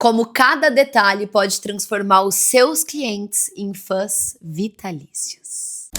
Como cada detalhe pode transformar os seus clientes em fãs vitalícios.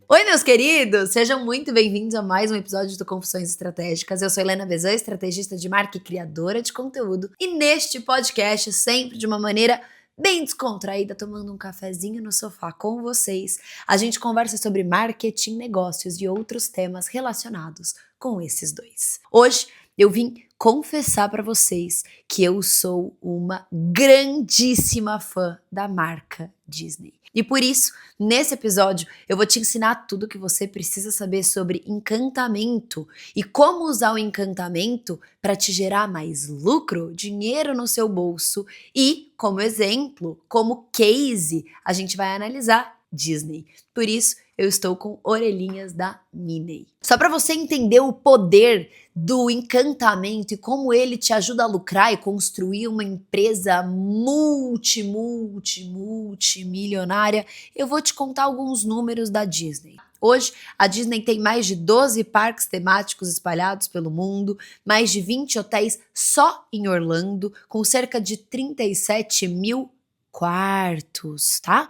Oi, meus queridos! Sejam muito bem-vindos a mais um episódio do Confissões Estratégicas. Eu sou Helena Vezan, estrategista de marca e criadora de conteúdo. E neste podcast, sempre de uma maneira bem descontraída, tomando um cafezinho no sofá com vocês, a gente conversa sobre marketing, negócios e outros temas relacionados com esses dois. Hoje eu vim confessar para vocês que eu sou uma grandíssima fã da marca Disney. E por isso, nesse episódio, eu vou te ensinar tudo o que você precisa saber sobre encantamento e como usar o encantamento para te gerar mais lucro, dinheiro no seu bolso e, como exemplo, como case, a gente vai analisar Disney. Por isso, eu estou com orelhinhas da Minnie. Só para você entender o poder do encantamento e como ele te ajuda a lucrar e construir uma empresa multimilionária, eu vou te contar alguns números da Disney. Hoje, a Disney tem mais de 12 parques temáticos espalhados pelo mundo, mais de 20 hotéis só em Orlando, com cerca de 37 mil quartos, tá?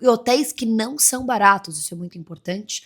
E hotéis que não são baratos, isso é muito importante.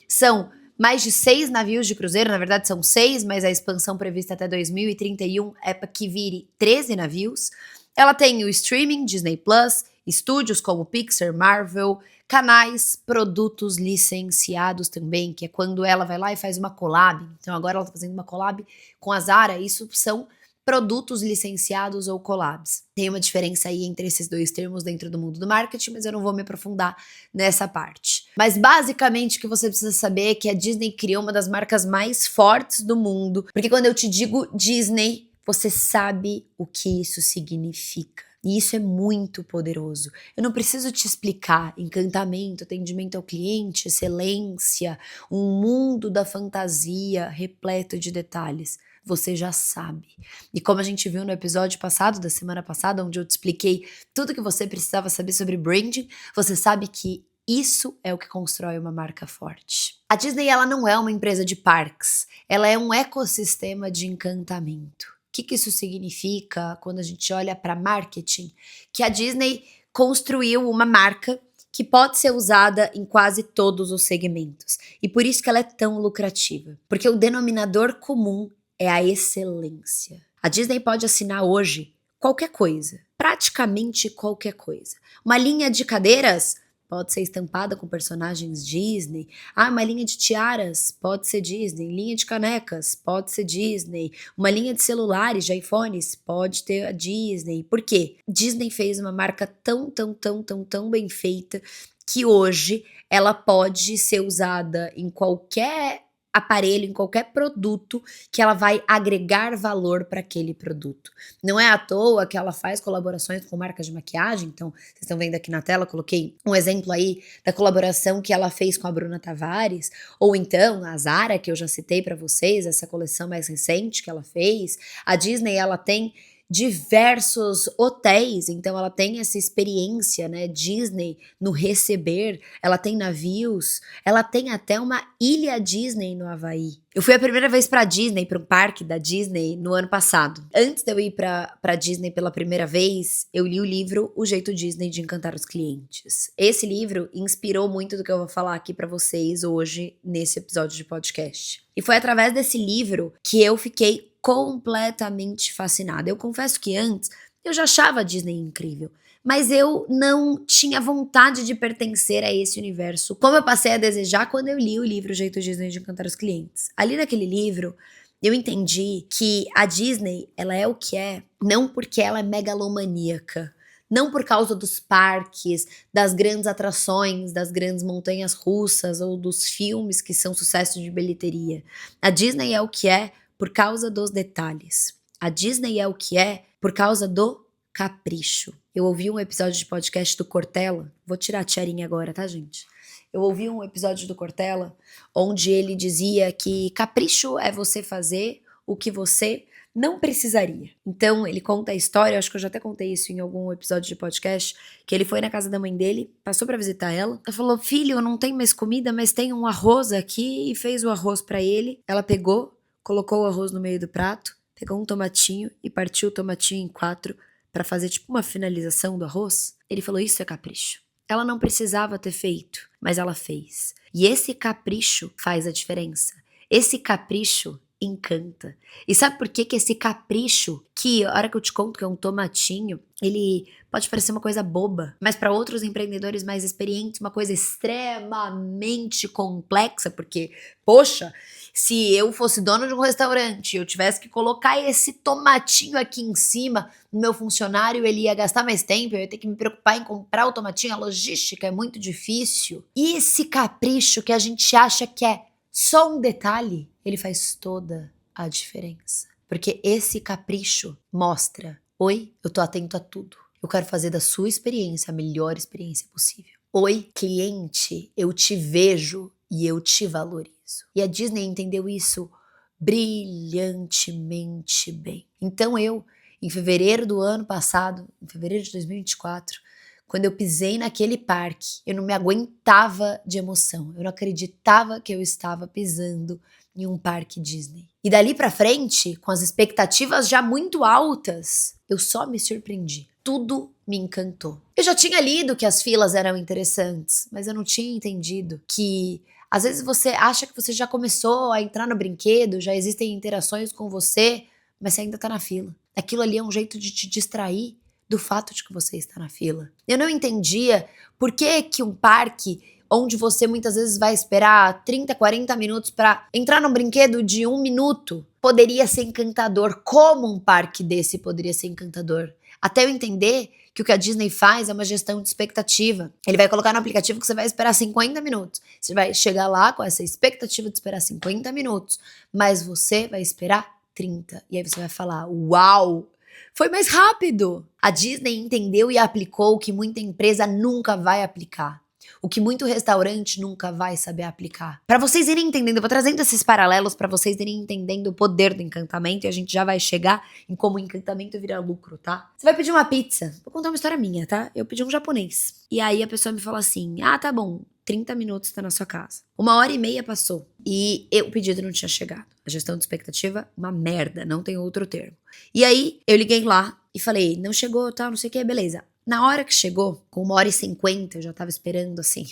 São mais de 6 navios de cruzeiro, na verdade são 6, mas a expansão prevista até 2031 é para que vire 13 navios. Ela tem o streaming, Disney Plus, estúdios como Pixar, Marvel, canais, produtos licenciados também, que é quando ela vai lá e faz uma collab. Então agora ela está fazendo uma collab com a Zara, isso são produtos licenciados ou collabs. Tem uma diferença aí entre esses dois termos dentro do mundo do marketing, mas eu não vou me aprofundar nessa parte. Mas basicamente o que você precisa saber é que a Disney criou uma das marcas mais fortes do mundo, porque quando eu te digo Disney, você sabe o que isso significa. E isso é muito poderoso. Eu não preciso te explicar encantamento, atendimento ao cliente, excelência, um mundo da fantasia repleto de detalhes. Você já sabe. E como a gente viu no episódio passado, da semana passada, onde eu te expliquei tudo que você precisava saber sobre branding, você sabe que isso é o que constrói uma marca forte. A Disney, ela não é uma empresa de parques, ela é um ecossistema de encantamento. O que isso significa quando a gente olha para marketing? Que a Disney construiu uma marca que pode ser usada em quase todos os segmentos. E por isso que ela é tão lucrativa. Porque o denominador comum é a excelência. A Disney pode assinar hoje qualquer coisa, praticamente qualquer coisa. Uma linha de cadeiras pode ser estampada com personagens Disney. Uma linha de tiaras pode ser Disney. Linha de canecas pode ser Disney. Uma linha de celulares, de iPhones, pode ter a Disney. Por quê? Disney fez uma marca tão bem feita que hoje ela pode ser usada em qualquer aparelho, em qualquer produto que ela vai agregar valor para aquele produto. Não é à toa que ela faz colaborações com marcas de maquiagem, então vocês estão vendo aqui na tela, coloquei um exemplo aí da colaboração que ela fez com a Bruna Tavares, ou então a Zara, que eu já citei para vocês, essa coleção mais recente que ela fez. A Disney, ela tem diversos hotéis, então ela tem essa experiência, né, Disney no receber, ela tem navios, ela tem até uma ilha Disney no Havaí. Eu fui a primeira vez pra Disney, para um parque da Disney, no ano passado. Antes de eu ir pra Disney pela primeira vez, eu li o livro O Jeito Disney de Encantar os Clientes. Esse livro inspirou muito do que eu vou falar aqui pra vocês hoje, nesse episódio de podcast. E foi através desse livro que eu fiquei completamente fascinada. Eu confesso que antes eu já achava a Disney incrível, mas eu não tinha vontade de pertencer a esse universo, como eu passei a desejar quando eu li o livro O Jeito Disney de Encantar os Clientes. Ali naquele livro, eu entendi que a Disney, ela é o que é, não porque ela é megalomaníaca, não por causa dos parques, das grandes atrações, das grandes montanhas russas ou dos filmes que são sucesso de bilheteria. A Disney é o que é por causa dos detalhes. A Disney é o que é por causa do capricho. Eu ouvi um episódio de podcast do Cortella, vou tirar a tiarinha agora, tá, gente? Eu ouvi um episódio do Cortella onde ele dizia que capricho é você fazer o que você não precisaria. Então, ele conta a história, eu acho que eu já até contei isso em algum episódio de podcast, que ele foi na casa da mãe dele, passou pra visitar ela, ela falou, filho, não tem mais comida, mas tem um arroz aqui, e fez o arroz pra ele. Ela pegou, colocou o arroz no meio do prato, pegou um tomatinho e partiu o tomatinho em 4 pra fazer tipo uma finalização do arroz. Ele falou, isso é capricho. Ela não precisava ter feito, mas ela fez. E esse capricho faz a diferença. Esse capricho encanta. E sabe por que que esse capricho, que a hora que eu te conto que é um tomatinho, ele pode parecer uma coisa boba, mas para outros empreendedores mais experientes, uma coisa extremamente complexa, porque, poxa, se eu fosse dono de um restaurante e eu tivesse que colocar esse tomatinho aqui em cima no meu funcionário, ele ia gastar mais tempo, eu ia ter que me preocupar em comprar o tomatinho, a logística é muito difícil. E esse capricho que a gente acha que é só um detalhe, ele faz toda a diferença. Porque esse capricho mostra, oi, eu tô atento a tudo. Eu quero fazer da sua experiência a melhor experiência possível. Oi, cliente, eu te vejo e eu te valorizo. E a Disney entendeu isso brilhantemente bem. Então em fevereiro do ano passado, em fevereiro de 2024, quando eu pisei naquele parque, eu não me aguentava de emoção. Eu não acreditava que eu estava pisando em um parque Disney. E dali pra frente, com as expectativas já muito altas, eu só me surpreendi. Tudo me encantou. Eu já tinha lido que as filas eram interessantes, mas eu não tinha entendido que às vezes você acha que você já começou a entrar no brinquedo, já existem interações com você, mas você ainda tá na fila. Aquilo ali é um jeito de te distrair do fato de que você está na fila. Eu não entendia por que que um parque onde você muitas vezes vai esperar 30, 40 minutos para entrar num brinquedo de 1 minuto poderia ser encantador. Como um parque desse poderia ser encantador? Até eu entender que o que a Disney faz é uma gestão de expectativa. Ele vai colocar no aplicativo que você vai esperar 50 minutos. Você vai chegar lá com essa expectativa de esperar 50 minutos, mas você vai esperar 30. E aí você vai falar, uau! Foi mais rápido. A Disney entendeu e aplicou o que muita empresa nunca vai aplicar. O que muito restaurante nunca vai saber aplicar. Para vocês irem entendendo, eu vou trazendo esses paralelos para vocês irem entendendo o poder do encantamento e a gente já vai chegar em como o encantamento vira lucro, tá? Você vai pedir uma pizza. Vou contar uma história minha, tá? Eu pedi um japonês. E aí a pessoa me falou assim: ah, tá bom, 30 minutos tá na sua casa. 1h30 passou e o pedido não tinha chegado. A gestão de expectativa, uma merda, não tem outro termo. E aí eu liguei lá e falei: não chegou, tal, não sei o que, beleza. Na hora que chegou, com 1h50, eu já tava esperando, assim,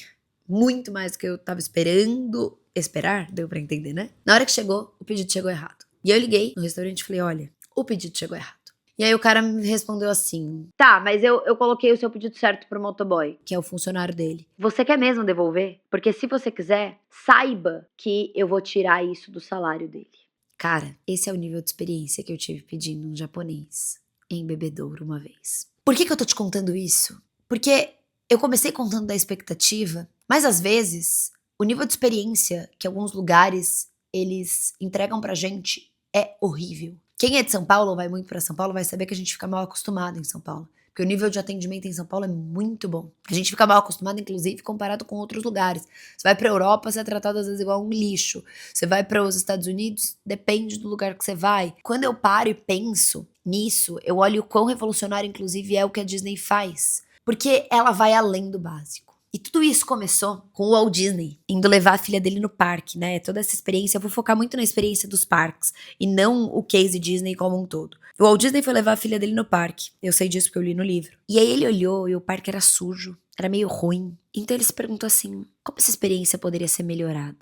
muito mais do que eu tava esperando esperar, deu pra entender, né? Na hora que chegou, o pedido chegou errado. E eu liguei no restaurante e falei, olha, o pedido chegou errado. E aí o cara me respondeu assim, tá, mas eu coloquei o seu pedido certo pro motoboy, que é o funcionário dele. Você quer mesmo devolver? Porque se você quiser, saiba que eu vou tirar isso do salário dele. Cara, esse é o nível de experiência que eu tive pedindo um japonês em Bebedouro uma vez. Por que eu tô te contando isso? Porque eu comecei contando da expectativa, mas às vezes o nível de experiência que alguns lugares eles entregam pra gente é horrível. Quem é de São Paulo ou vai muito pra São Paulo vai saber que a gente fica mal acostumado em São Paulo. Porque o nível de atendimento em São Paulo é muito bom. A gente fica mal acostumado, inclusive, comparado com outros lugares. Você vai pra Europa, você é tratado às vezes igual um lixo. Você vai para os Estados Unidos, depende do lugar que você vai. Quando eu paro e penso nisso, eu olho o quão revolucionário, inclusive, é o que a Disney faz. Porque ela vai além do básico. E tudo isso começou com o Walt Disney indo levar a filha dele no parque, né? Toda essa experiência, eu vou focar muito na experiência dos parques e não o case Disney como um todo. O Walt Disney foi levar a filha dele no parque. Eu sei disso porque eu li no livro. E aí ele olhou e o parque era sujo, era meio ruim. Então ele se perguntou assim, como essa experiência poderia ser melhorada?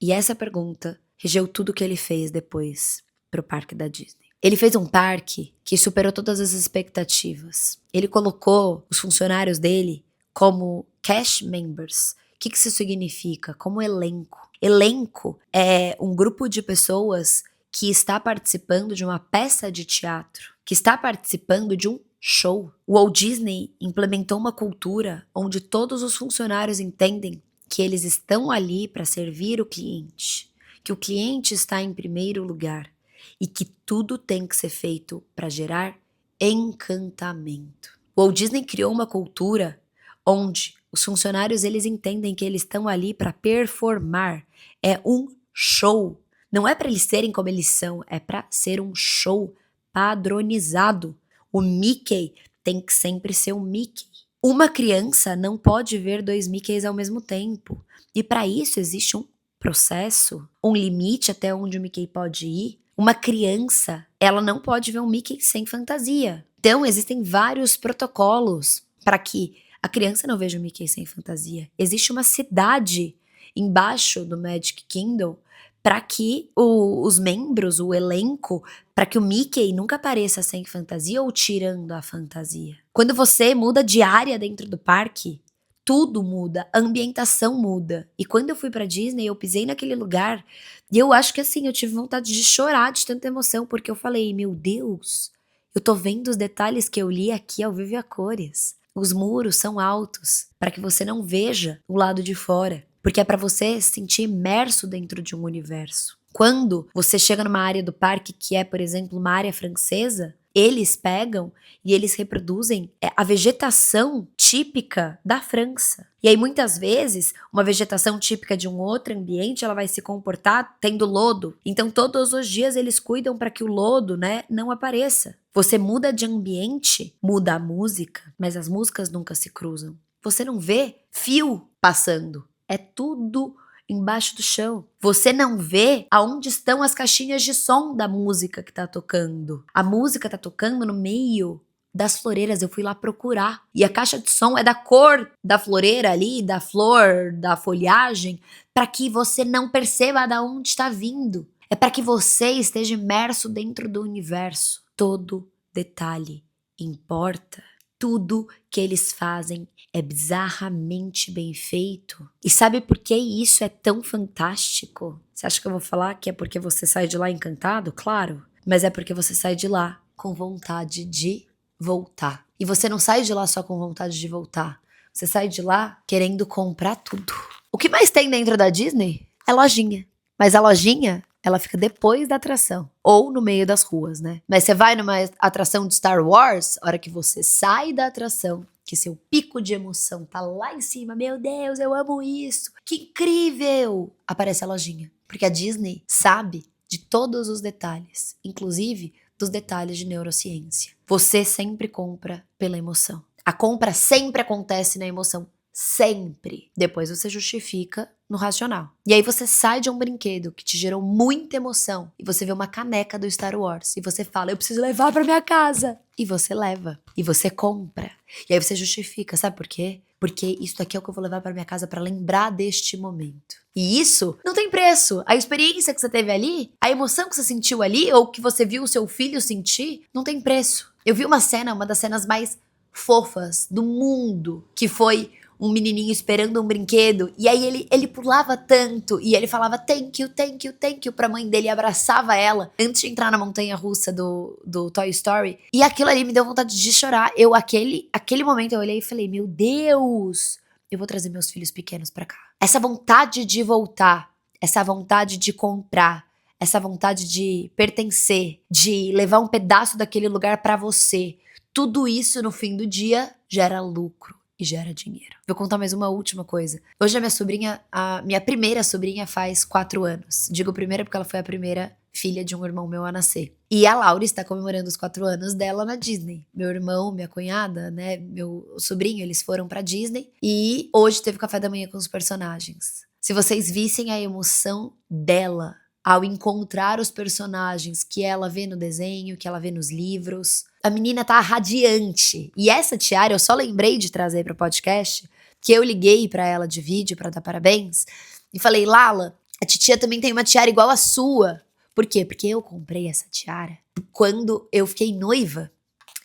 E essa pergunta regeu tudo que ele fez depois pro parque da Disney. Ele fez um parque que superou todas as expectativas. Ele colocou os funcionários dele como cast members. O que isso significa? Como elenco. Elenco é um grupo de pessoas que está participando de uma peça de teatro, que está participando de um show. O Walt Disney implementou uma cultura onde todos os funcionários entendem que eles estão ali para servir o cliente, que o cliente está em primeiro lugar e que tudo tem que ser feito para gerar encantamento. O Walt Disney criou uma cultura onde os funcionários eles entendem que eles estão ali para performar. É um show. Não é para eles serem como eles são, é para ser um show padronizado. O Mickey tem que sempre ser o Mickey. Uma criança não pode ver 2 Mickeys ao mesmo tempo. E para isso existe um processo, um limite até onde o Mickey pode ir. Uma criança, ela não pode ver um Mickey sem fantasia. Então, existem vários protocolos para que a criança não veja o Mickey sem fantasia. Existe uma cidade embaixo do Magic Kingdom para que os membros, o elenco, para que o Mickey nunca apareça sem fantasia ou tirando a fantasia. Quando você muda de área dentro do parque, tudo muda, a ambientação muda. E quando eu fui pra Disney, eu pisei naquele lugar e eu acho que assim, eu tive vontade de chorar de tanta emoção, porque eu falei, meu Deus, eu tô vendo os detalhes que eu li aqui ao vivo e a cores. Os muros são altos, para que você não veja o lado de fora, porque é para você se sentir imerso dentro de um universo. Quando você chega numa área do parque que é, por exemplo, uma área francesa, eles pegam e eles reproduzem a vegetação típica da França. E aí, muitas vezes, uma vegetação típica de um outro ambiente, ela vai se comportar tendo lodo. Então, todos os dias eles cuidam para que o lodo, né, não apareça. Você muda de ambiente, muda a música, mas as músicas nunca se cruzam. Você não vê fio passando. É tudo embaixo do chão. Você não vê aonde estão as caixinhas de som da música que tá tocando. A música tá tocando no meio das floreiras, eu fui lá procurar. E a caixa de som é da cor da floreira ali, da flor, da folhagem, para que você não perceba de onde está vindo. É para que você esteja imerso dentro do universo. Todo detalhe importa. Tudo que eles fazem é bizarramente bem feito. E sabe por que isso é tão fantástico? Você acha que eu vou falar que é porque você sai de lá encantado? Claro. Mas é porque você sai de lá com vontade de voltar. E você não sai de lá só com vontade de voltar. Você sai de lá querendo comprar tudo. O que mais tem dentro da Disney é lojinha. Mas a lojinha, ela fica depois da atração. Ou no meio das ruas, né? Mas você vai numa atração de Star Wars, a hora que você sai da atração, que seu pico de emoção tá lá em cima. Meu Deus, eu amo isso. Que incrível! Aparece a lojinha. Porque a Disney sabe de todos os detalhes. Inclusive dos detalhes de neurociência. Você sempre compra pela emoção. A compra sempre acontece na emoção. Sempre. Depois você justifica no racional. E aí você sai de um brinquedo que te gerou muita emoção e você vê uma caneca do Star Wars e você fala, eu preciso levar pra minha casa. E você leva. E você compra. E aí você justifica, sabe por quê? Porque isso aqui é o que eu vou levar pra minha casa pra lembrar deste momento. E isso não tem preço. A experiência que você teve ali, a emoção que você sentiu ali, ou que você viu o seu filho sentir, não tem preço. Eu vi uma cena, uma das cenas mais fofas do mundo, que foi um menininho esperando um brinquedo, e aí ele pulava tanto, e ele falava thank you, thank you, thank you pra mãe dele, e abraçava ela, antes de entrar na montanha-russa do Toy Story, e aquilo ali me deu vontade de chorar. Aquele momento eu olhei e falei, meu Deus, eu vou trazer meus filhos pequenos pra cá. Essa vontade de voltar, essa vontade de comprar, essa vontade de pertencer, de levar um pedaço daquele lugar pra você, tudo isso no fim do dia gera lucro. E gera dinheiro. Vou contar mais uma última coisa. Hoje a minha primeira sobrinha faz 4 anos. Digo primeira porque ela foi a primeira filha de um irmão meu a nascer. E a Laura está comemorando os 4 anos dela na Disney. Meu irmão, minha cunhada, né, meu sobrinho, eles foram pra Disney. E hoje teve café da manhã com os personagens. Se vocês vissem a emoção dela ao encontrar os personagens que ela vê no desenho, que ela vê nos livros. A menina tá radiante. E essa tiara, eu só lembrei de trazer para o podcast, que eu liguei para ela de vídeo para dar parabéns, e falei, Lala, a titia também tem uma tiara igual a sua. Por quê? Porque eu comprei essa tiara quando eu fiquei noiva.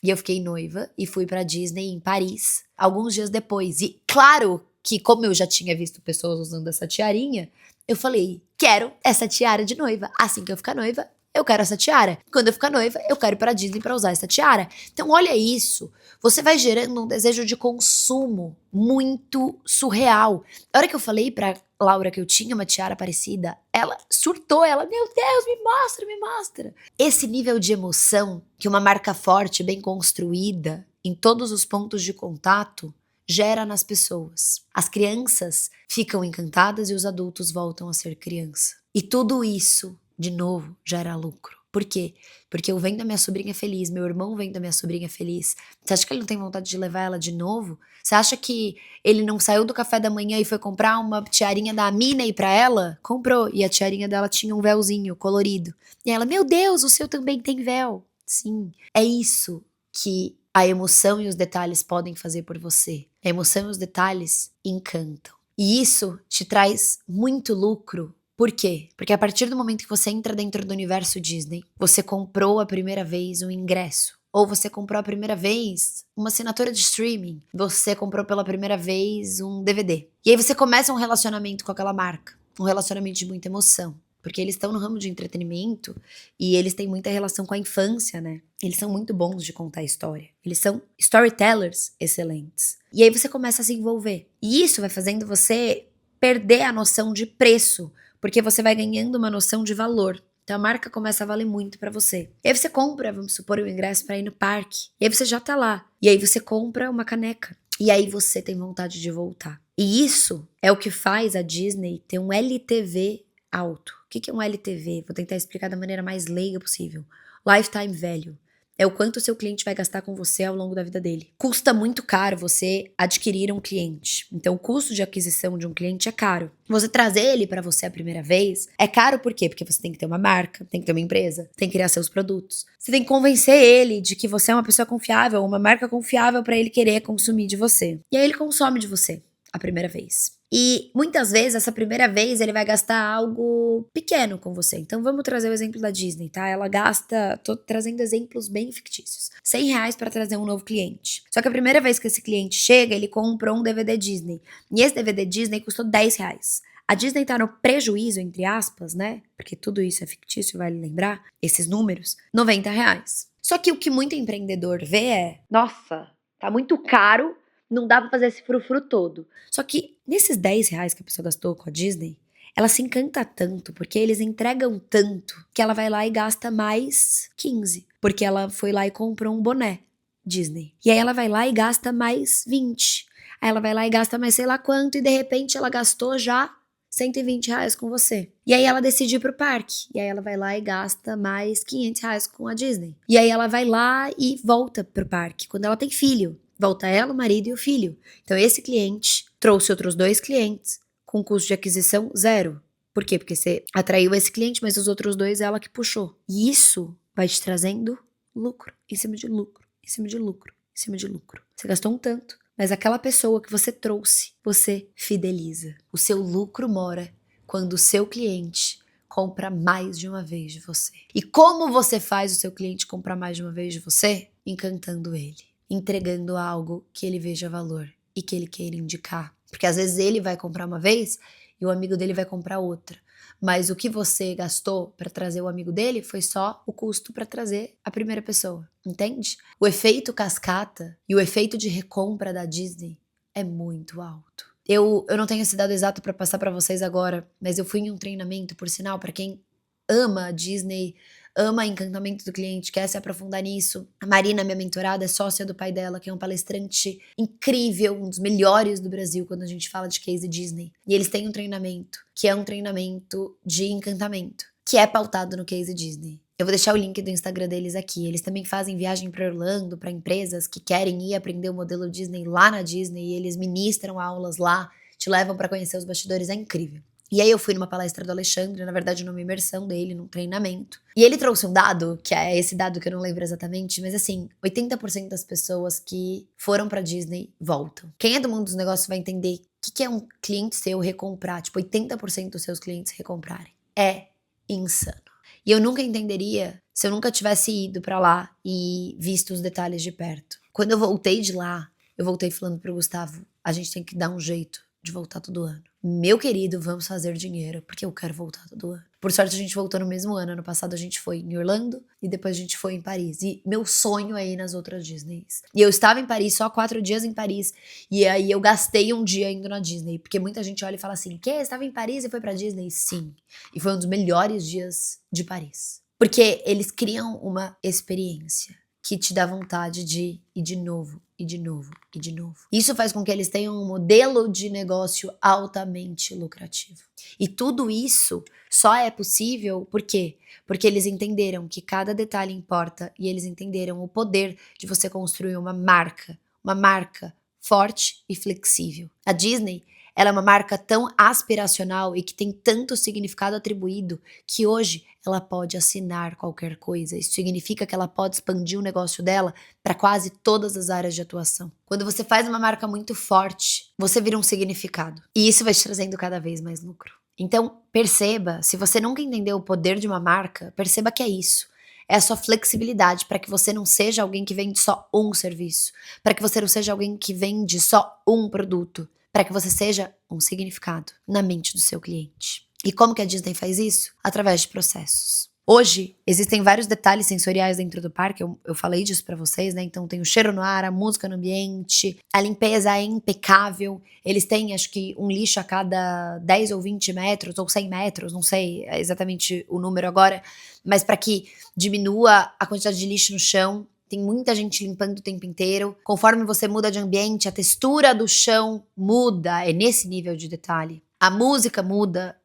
E eu fiquei noiva e fui pra Disney em Paris, alguns dias depois. E claro que como eu já tinha visto pessoas usando essa tiarinha, eu falei, quero essa tiara de noiva. Assim que eu ficar noiva, eu quero essa tiara. Quando eu ficar noiva, eu quero ir pra Disney pra usar essa tiara. Então olha isso, você vai gerando um desejo de consumo muito surreal. A hora que eu falei pra Laura que eu tinha uma tiara parecida, ela surtou, meu Deus, me mostra, me mostra. Esse nível de emoção que uma marca forte, bem construída, em todos os pontos de contato, gera nas pessoas. As crianças ficam encantadas e os adultos voltam a ser criança. E tudo isso, de novo, gera lucro. Por quê? Porque eu vendo a minha sobrinha feliz, meu irmão vendo a minha sobrinha feliz. Você acha que ele não tem vontade de levar ela de novo? Você acha que ele não saiu do café da manhã e foi comprar uma tiarinha da Minnie pra ela? Comprou. E a tiarinha dela tinha um véuzinho colorido. E ela, meu Deus, o seu também tem véu. Sim, é isso que a emoção e os detalhes podem fazer por você. A emoção e os detalhes encantam. E isso te traz muito lucro. Por quê? Porque a partir do momento que você entra dentro do universo Disney, você comprou a primeira vez um ingresso. Ou você comprou a primeira vez uma assinatura de streaming. Você comprou pela primeira vez um DVD. E aí você começa um relacionamento com aquela marca. Um relacionamento de muita emoção. Porque eles estão no ramo de entretenimento e eles têm muita relação com a infância, né? Eles são muito bons de contar história. Eles são storytellers excelentes. E aí você começa a se envolver. E isso vai fazendo você perder a noção de preço, porque você vai ganhando uma noção de valor. Então a marca começa a valer muito pra você. E aí você compra, vamos supor, o ingresso pra ir no parque. E aí você já tá lá. E aí você compra uma caneca. E aí você tem vontade de voltar. E isso é o que faz a Disney ter um LTV alto. O que é um LTV? Vou tentar explicar da maneira mais leiga possível. Lifetime Value. É o quanto o seu cliente vai gastar com você ao longo da vida dele. Custa muito caro você adquirir um cliente. Então, o custo de aquisição de um cliente é caro. Você trazer ele para você a primeira vez é caro por quê? Porque você tem que ter uma marca, tem que ter uma empresa, tem que criar seus produtos. Você tem que convencer ele de que você é uma pessoa confiável, uma marca confiável para ele querer consumir de você. E aí ele consome de você a primeira vez. E muitas vezes, essa primeira vez, ele vai gastar algo pequeno com você. Então vamos trazer o exemplo da Disney, tá? Ela gasta, tô trazendo exemplos bem fictícios, R$100 para trazer um novo cliente. Só que a primeira vez que esse cliente chega, ele comprou um DVD Disney. E esse DVD Disney custou R$10. A Disney tá no prejuízo, entre aspas, né? Porque tudo isso é fictício, vale lembrar, esses números, R$90. Só que o que muito empreendedor vê é, nossa, tá muito caro, não dá pra fazer esse frufru todo. Só que nesses R$10 que a pessoa gastou com a Disney, ela se encanta tanto, porque eles entregam tanto, que ela vai lá e gasta mais 15. Porque ela foi lá e comprou um boné Disney. E aí ela vai lá e gasta mais 20. Aí ela vai lá e gasta mais sei lá quanto, e de repente ela gastou já R$120 com você. E aí ela decide ir pro parque. E aí ela vai lá e gasta mais R$500 com a Disney. E aí ela vai lá e volta pro parque, quando ela tem filho. Volta ela, o marido e o filho. Então esse cliente trouxe outros 2 clientes com custo de aquisição 0. Por quê? Porque você atraiu esse cliente, mas os outros 2 ela que puxou. E isso vai te trazendo lucro, em cima de lucro, em cima de lucro, em cima de lucro. Você gastou um tanto, mas aquela pessoa que você trouxe, você fideliza. O seu lucro mora quando o seu cliente compra mais de uma vez de você. E como você faz o seu cliente comprar mais de uma vez de você? Encantando ele. Entregando algo que ele veja valor e que ele queira indicar. Porque às vezes ele vai comprar uma vez e o amigo dele vai comprar outra. Mas o que você gastou para trazer o amigo dele foi só o custo para trazer a primeira pessoa. Entende? O efeito cascata e o efeito de recompra da Disney é muito alto. Eu não tenho esse dado exato para passar para vocês agora, mas eu fui em um treinamento, por sinal, para quem ama a Disney, ama encantamento do cliente, quer se aprofundar nisso. A Marina, minha mentorada, é sócia do pai dela, que é um palestrante incrível, um dos melhores do Brasil quando a gente fala de case Disney. E eles têm um treinamento, que é um treinamento de encantamento, que é pautado no case Disney. Eu vou deixar o link do Instagram deles aqui. Eles também fazem viagem para Orlando, para empresas que querem ir aprender o modelo Disney lá na Disney, e eles ministram aulas lá, te levam para conhecer os bastidores, é incrível. E aí eu fui numa palestra do Alexandre, na verdade numa imersão dele, num treinamento. E ele trouxe um dado, que é esse dado que eu não lembro exatamente, mas assim, 80% das pessoas que foram pra Disney voltam. Quem é do mundo dos negócios vai entender o que é um cliente seu recomprar, tipo 80% dos seus clientes recomprarem. É insano. E eu nunca entenderia se eu nunca tivesse ido pra lá e visto os detalhes de perto. Quando eu voltei de lá, eu voltei falando pro Gustavo, a gente tem que dar um jeito de voltar todo ano. Meu querido, vamos fazer dinheiro, porque eu quero voltar todo ano. Por sorte, a gente voltou no mesmo ano. Ano passado, a gente foi em Orlando e depois a gente foi em Paris. E meu sonho é ir nas outras Disneys. E eu estava em Paris, só 4 dias em Paris. E aí eu gastei um dia indo na Disney. Porque muita gente olha e fala assim, você estava em Paris e foi pra Disney? Sim. E foi um dos melhores dias de Paris. Porque eles criam uma experiência que te dá vontade de ir de novo e de novo e de novo. Isso faz com que eles tenham um modelo de negócio altamente lucrativo. E tudo isso só é possível por quê? Porque eles entenderam que cada detalhe importa e eles entenderam o poder de você construir uma marca forte e flexível. A Disney, ela é uma marca tão aspiracional e que tem tanto significado atribuído que hoje ela pode assinar qualquer coisa. Isso significa que ela pode expandir o negócio dela para quase todas as áreas de atuação. Quando você faz uma marca muito forte, você vira um significado. E isso vai te trazendo cada vez mais lucro. Então, perceba, se você nunca entendeu o poder de uma marca, perceba que é isso. É a sua flexibilidade para que você não seja alguém que vende só um serviço, para que você não seja alguém que vende só um produto, para que você seja um significado na mente do seu cliente. E como que a Disney faz isso? Através de processos. Hoje, existem vários detalhes sensoriais dentro do parque, eu falei disso pra vocês, né? Então tem o cheiro no ar, a música no ambiente, a limpeza é impecável, eles têm acho que um lixo a cada 10 ou 20 metros, ou 100 metros, não sei exatamente o número agora, mas para que diminua a quantidade de lixo no chão. Tem muita gente limpando o tempo inteiro. Conforme você muda de ambiente, a textura do chão muda, é nesse nível de detalhe. A música muda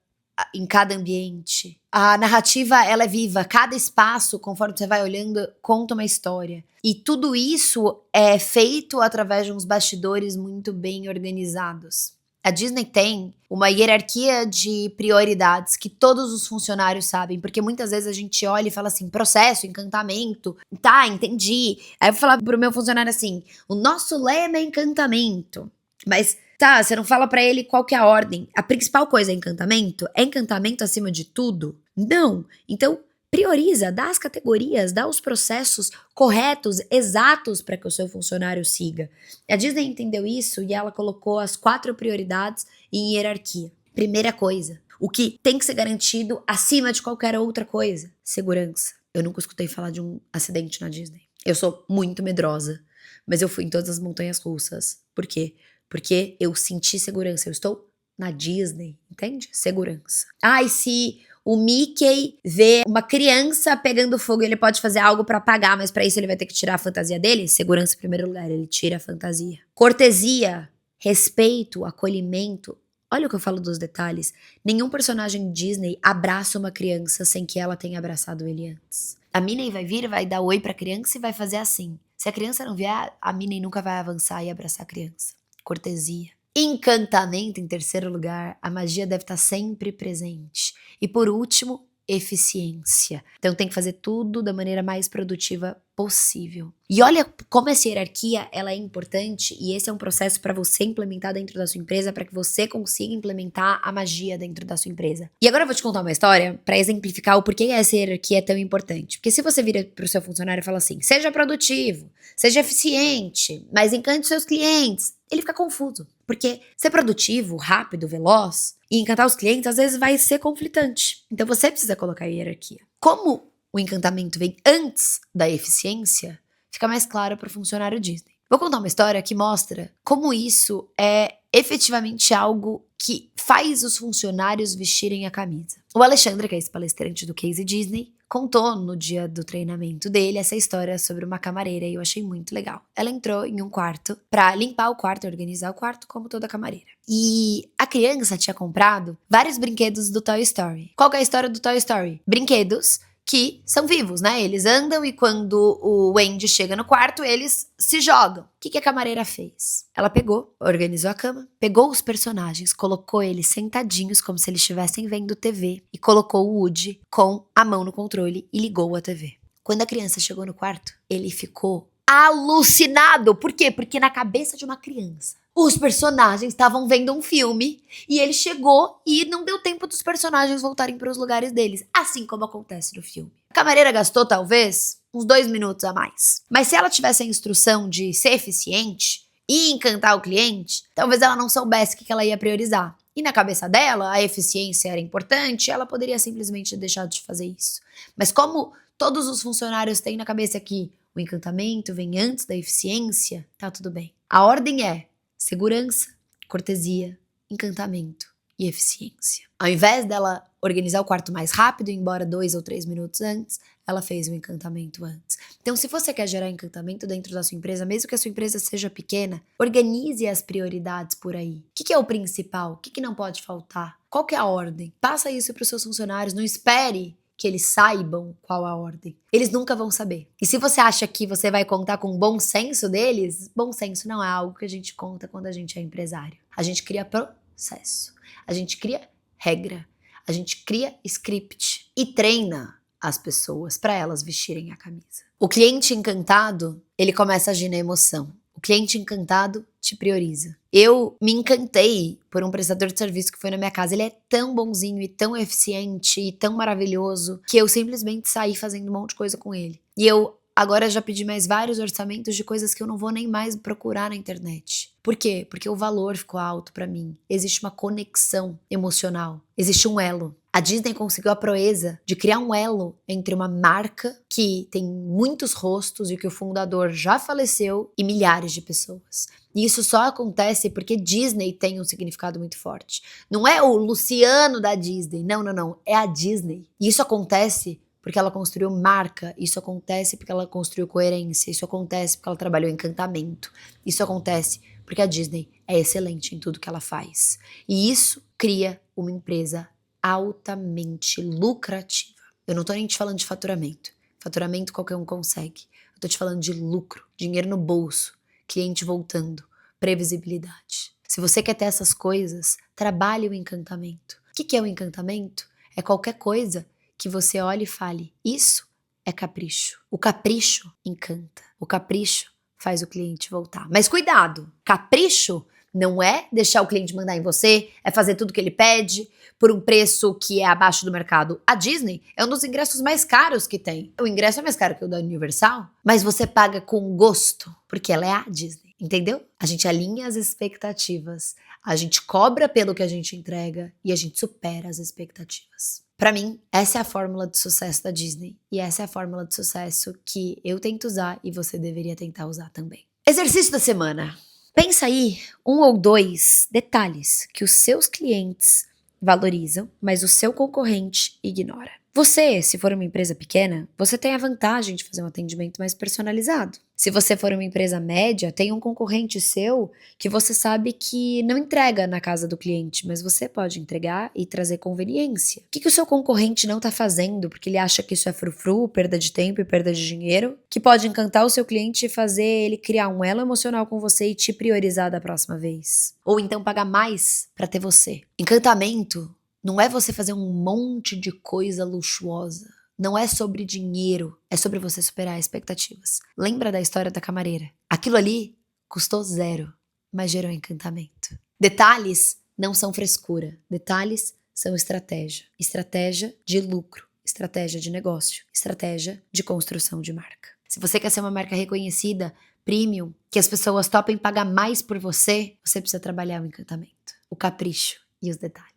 em cada ambiente. A narrativa, ela é viva. Cada espaço, conforme você vai olhando, conta uma história. E tudo isso é feito através de uns bastidores muito bem organizados. A Disney tem uma hierarquia de prioridades que todos os funcionários sabem, porque muitas vezes a gente olha e fala assim, processo, encantamento, tá, entendi. Aí eu vou falar pro meu funcionário assim, o nosso lema é encantamento, mas tá, você não fala pra ele qual que é a ordem. A principal coisa é encantamento? É encantamento acima de tudo? Não. Então, prioriza, dá as categorias, dá os processos corretos, exatos para que o seu funcionário siga. A Disney entendeu isso e ela colocou as 4 prioridades em hierarquia. Primeira coisa, o que tem que ser garantido acima de qualquer outra coisa: segurança. Eu nunca escutei falar de um acidente na Disney. Eu sou muito medrosa, mas eu fui em todas as montanhas russas. Por quê? Porque eu senti segurança. Eu estou na Disney, entende? Segurança. E se o Mickey vê uma criança pegando fogo e ele pode fazer algo pra apagar, mas pra isso ele vai ter que tirar a fantasia dele? Segurança em primeiro lugar, ele tira a fantasia. Cortesia, respeito, acolhimento. Olha o que eu falo dos detalhes. Nenhum personagem Disney abraça uma criança sem que ela tenha abraçado ele antes. A Minnie vai vir, vai dar oi pra criança e vai fazer assim. Se a criança não vier, a Minnie nunca vai avançar e abraçar a criança. Cortesia. Encantamento em terceiro lugar, a magia deve estar sempre presente. E por último, eficiência. Então tem que fazer tudo da maneira mais produtiva possível. E olha como essa hierarquia ela é importante e esse é um processo para você implementar dentro da sua empresa para que você consiga implementar a magia dentro da sua empresa. E agora eu vou te contar uma história para exemplificar o porquê essa hierarquia é tão importante. Porque se você vira para o seu funcionário e fala assim, seja produtivo, seja eficiente, mas encante seus clientes, ele fica confuso. Porque ser produtivo, rápido, veloz e encantar os clientes às vezes vai ser conflitante. Então você precisa colocar a hierarquia. Como o encantamento vem antes da eficiência, fica mais claro para o funcionário Disney. Vou contar uma história que mostra como isso é efetivamente algo que faz os funcionários vestirem a camisa. O Alexandre, que é esse palestrante do Case Disney, contou no dia do treinamento dele essa história sobre uma camareira e eu achei muito legal. Ela entrou em um quarto pra limpar o quarto, organizar o quarto, como toda camareira. E a criança tinha comprado vários brinquedos do Toy Story. Qual que é a história do Toy Story? Brinquedos que são vivos, né? Eles andam e quando o Andy chega no quarto, eles se jogam. O que a camareira fez? Ela pegou, organizou a cama, pegou os personagens, colocou eles sentadinhos como se eles estivessem vendo TV e colocou o Woody com a mão no controle e ligou a TV. Quando a criança chegou no quarto, ele ficou alucinado. Por quê? Porque na cabeça de uma criança, os personagens estavam vendo um filme e ele chegou e não deu tempo dos personagens voltarem para os lugares deles, assim como acontece no filme. A camareira gastou, talvez, uns 2 minutos a mais. Mas se ela tivesse a instrução de ser eficiente e encantar o cliente, talvez ela não soubesse o que ela ia priorizar. E na cabeça dela, a eficiência era importante, ela poderia simplesmente deixar de fazer isso. Mas como todos os funcionários têm na cabeça que o encantamento vem antes da eficiência, tá tudo bem. A ordem é segurança, cortesia, encantamento e eficiência. Ao invés dela organizar o quarto mais rápido e ir embora 2 ou 3 minutos antes, ela fez o encantamento antes. Então, se você quer gerar encantamento dentro da sua empresa, mesmo que a sua empresa seja pequena, organize as prioridades por aí. O que é o principal? O que não pode faltar? Qual que é a ordem? Passa isso para os seus funcionários, não espere que eles saibam qual a ordem. Eles nunca vão saber. E se você acha que você vai contar com o bom senso deles, bom senso não é algo que a gente conta quando a gente é empresário. A gente cria processo, a gente cria regra, a gente cria script e treina as pessoas para elas vestirem a camisa. O cliente encantado, ele começa a agir na emoção. O cliente encantado te prioriza. Eu me encantei por um prestador de serviço que foi na minha casa. Ele é tão bonzinho e tão eficiente e tão maravilhoso que eu simplesmente saí fazendo um monte de coisa com ele. E eu agora já pedi mais vários orçamentos de coisas que eu não vou nem mais procurar na internet. Por quê? Porque o valor ficou alto pra mim. Existe uma conexão emocional. Existe um elo. A Disney conseguiu a proeza de criar um elo entre uma marca que tem muitos rostos e que o fundador já faleceu e milhares de pessoas. E isso só acontece porque Disney tem um significado muito forte. Não é o Luciano da Disney. Não. É a Disney. E isso acontece porque ela construiu marca, isso acontece porque ela construiu coerência, isso acontece porque ela trabalhou encantamento, isso acontece porque a Disney é excelente em tudo que ela faz. E isso cria uma empresa altamente lucrativa. Eu não tô nem te falando de faturamento. Faturamento qualquer um consegue. Eu tô te falando de lucro, dinheiro no bolso, cliente voltando, previsibilidade. Se você quer ter essas coisas, trabalhe o encantamento. O que é o encantamento? É qualquer coisa que você olhe e fale, isso é capricho. O capricho encanta. O capricho faz o cliente voltar. Mas cuidado, capricho não é deixar o cliente mandar em você, é fazer tudo que ele pede por um preço que é abaixo do mercado. A Disney é um dos ingressos mais caros que tem. O ingresso é mais caro que o da Universal, mas você paga com gosto, porque ela é a Disney, entendeu? A gente alinha as expectativas, a gente cobra pelo que a gente entrega e a gente supera as expectativas. Pra mim, essa é a fórmula de sucesso da Disney e essa é a fórmula de sucesso que eu tento usar e você deveria tentar usar também. Exercício da semana. Pensa aí 1 ou 2 detalhes que os seus clientes valorizam, mas o seu concorrente ignora. Você, se for uma empresa pequena, você tem a vantagem de fazer um atendimento mais personalizado. Se você for uma empresa média, tem um concorrente seu que você sabe que não entrega na casa do cliente, mas você pode entregar e trazer conveniência. O que o seu concorrente não está fazendo porque ele acha que isso é frufru, perda de tempo e perda de dinheiro, que pode encantar o seu cliente e fazer ele criar um elo emocional com você e te priorizar da próxima vez? Ou então pagar mais para ter você. Encantamento não é você fazer um monte de coisa luxuosa. Não é sobre dinheiro, é sobre você superar expectativas. Lembra da história da camareira? Aquilo ali custou 0, mas gerou encantamento. Detalhes não são frescura. Detalhes são estratégia. Estratégia de lucro, estratégia de negócio, estratégia de construção de marca. Se você quer ser uma marca reconhecida, premium, que as pessoas topem pagar mais por você, você precisa trabalhar o encantamento, o capricho e os detalhes.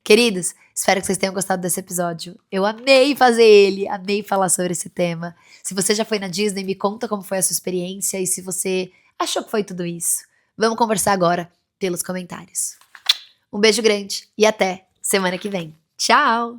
Queridos, espero que vocês tenham gostado desse episódio. Eu amei fazer ele, amei falar sobre esse tema. Se você já foi na Disney, me conta como foi a sua experiência e se você achou que foi tudo isso. Vamos conversar agora pelos comentários. Um beijo grande e até semana que vem. Tchau!